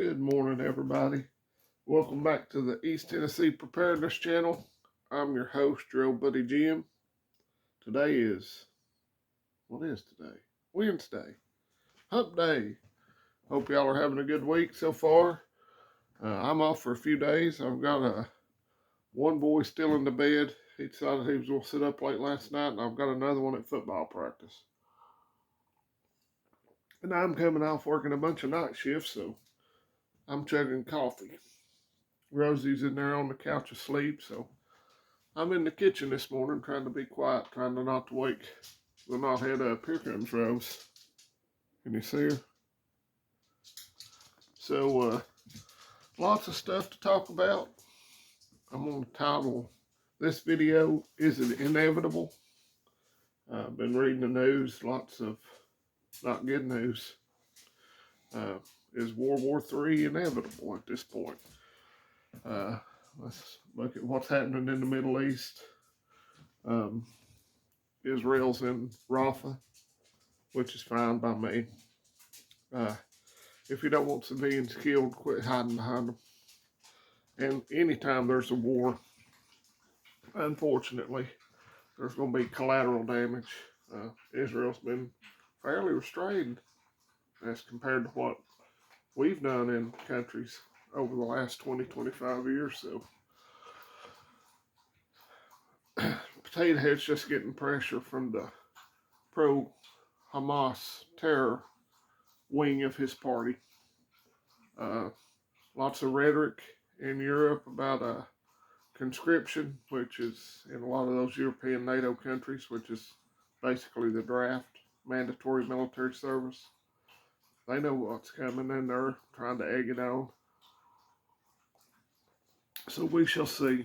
Good morning, everybody. Welcome back to the East Tennessee Preparedness Channel. I'm your host, Drill Buddy Jim. Today is, what is today? Wednesday. Hump Day. Hope y'all are having a good week so far. I'm off for a few days. I've got one boy still in the bed. He decided he was going to sit up late last night, and I've got another one at football practice. And I'm coming off working a bunch of night shifts, so I'm chugging coffee. Rosie's in there on the couch asleep, so I'm in the kitchen this morning trying to be quiet, trying to not to wake the knothead up. Here comes Rose. Can you see her? So, lots of stuff to talk about. I'm going to title this video, Is It Inevitable? I've been reading the news, lots of not good news. Is World War III inevitable at this point? Let's look at what's happening in the Middle East. Israel's in Rafah, which is fine by me. If you don't want civilians killed, quit hiding behind them. And anytime there's a war, unfortunately, there's going to be collateral damage. Israel's been fairly restrained as compared to what we've done in countries over the last 20, 25 years. So, Potato Head's just getting pressure from the pro-Hamas terror wing of his party. Lots of rhetoric in Europe about conscription, which is in a lot of those European NATO countries, which is basically the draft, mandatory military service. They know what's coming and they're trying to egg it on. So we shall see.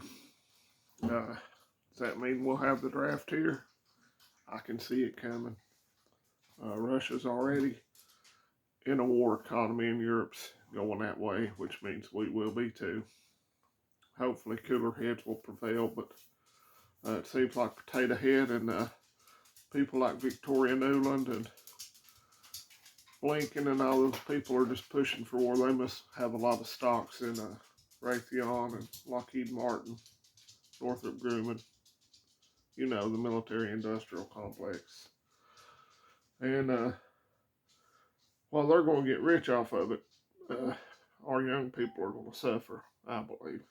Does that mean we'll have the draft here? I can see it coming. Russia's already in a war economy and Europe's going that way, which means we will be too. Hopefully cooler heads will prevail, but it seems like Potato Head and people like Victoria Nuland and Blinken and all those people are just pushing for war. They must have a lot of stocks in Raytheon and Lockheed Martin, Northrop Grumman, you know, the military-industrial complex. And while they're going to get rich off of it, our young people are going to suffer, I believe.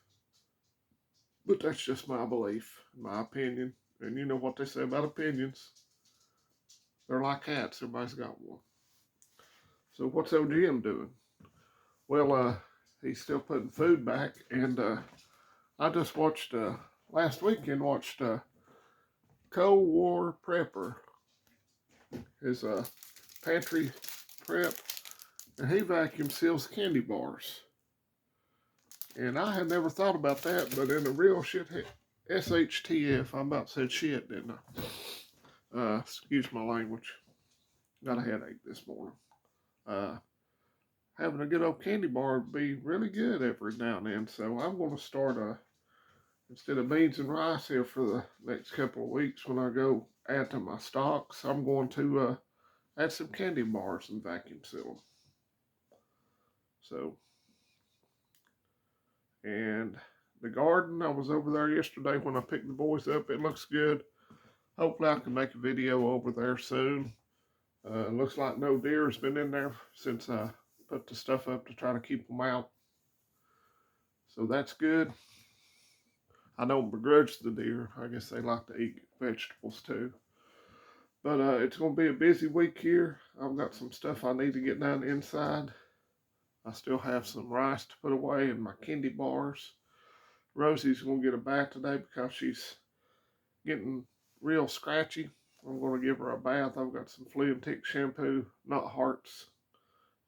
But that's just my belief, my opinion. And you know what they say about opinions. They're like cats. Everybody's got one. So what's OGM doing? Well, he's still putting food back. And I just watched, last weekend, watched Cold War Prepper. His pantry prep. And he vacuum seals candy bars. And I had never thought about that, but in a real shit, SHTF, I about said shit, didn't I? Excuse my language. Got a headache this morning. Having a good old candy bar would be really good every now and then. So I'm going to start, instead of beans and rice here for the next couple of weeks when I go add to my stocks, I'm going to add some candy bars and vacuum seal them. So, and the garden, I was over there yesterday when I picked the boys up. It looks good. Hopefully I can make a video over there soon. It looks like no deer has been in there since I put the stuff up to try to keep them out. So that's good. I don't begrudge the deer. I guess they like to eat vegetables too. But it's going to be a busy week here. I've got some stuff I need to get done inside. I still have some rice to put away and my candy bars. Rosie's going to get a bath today because she's getting real scratchy. I'm going to give her a bath. I've got some flea and tick shampoo, not hearts.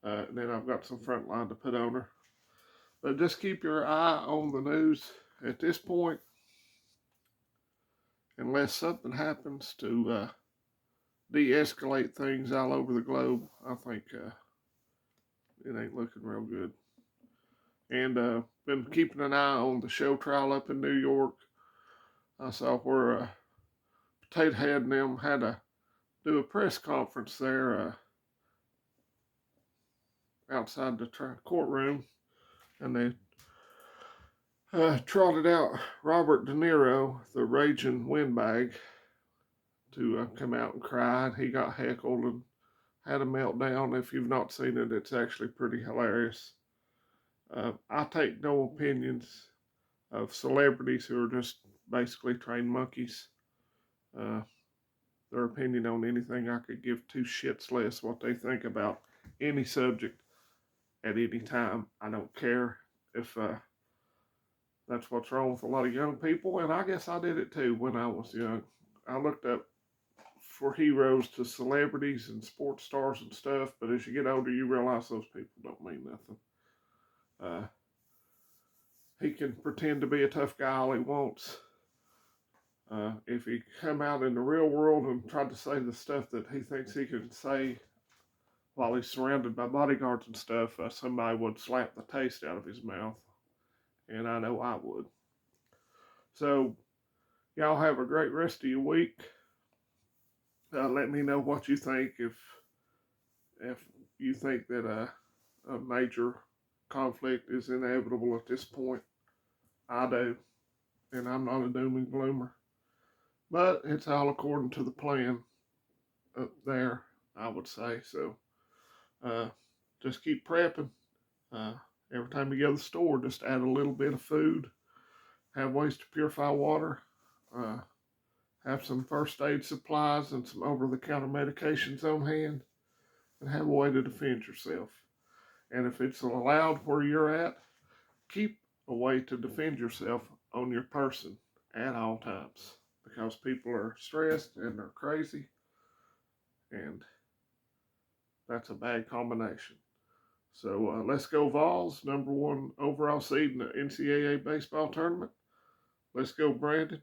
And then I've got some Frontline to put on her. But just keep your eye on the news at this point. Unless something happens to de-escalate things all over the globe, I think it ain't looking real good. And been keeping an eye on the show trial up in New York. I saw where Potato Head and them had to do a press conference there. outside the courtroom, and they trotted out Robert De Niro, the raging windbag, to come out and cry. He got heckled and had a meltdown. If you've not seen it, it's actually pretty hilarious. I take no opinions of celebrities who are just basically trained monkeys. Uh, their opinion on anything, I could give two shits less what they think about any subject at any time. I don't care if that's what's wrong with a lot of young people, and I guess I did it too when I was young. I looked up for heroes to celebrities and sports stars and stuff, but as you get older, you realize those people don't mean nothing. Uh, he can pretend to be a tough guy all he wants. If he come out in the real world and tried to say the stuff that he thinks he can say while he's surrounded by bodyguards and stuff, somebody would slap the taste out of his mouth, and I know I would. So, y'all have a great rest of your week. Let me know what you think if you think that a major conflict is inevitable at this point. I do, and I'm not a doom and gloomer. But it's all according to the plan up there, I would say. So just keep prepping. Uh, every time you go to the store, just add a little bit of food. Have ways to purify water. Uh, have some first aid supplies and some over-the-counter medications on hand. And have a way to defend yourself. And if it's allowed where you're at, keep a way to defend yourself on your person at all times. Because people are stressed and they're crazy. And that's a bad combination. So let's go Vols, number one overall seed in the NCAA baseball tournament. Let's go Brandon,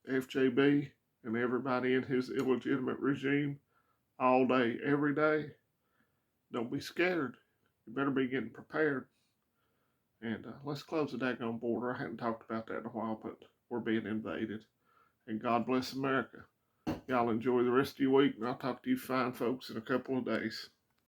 FJB, and everybody in his illegitimate regime all day, every day. Don't be scared. You better be getting prepared. And let's close the daggone border. I hadn't talked about that in a while, but we're being invaded. And God bless America. Y'all enjoy the rest of your week, and I'll talk to you fine folks in a couple of days.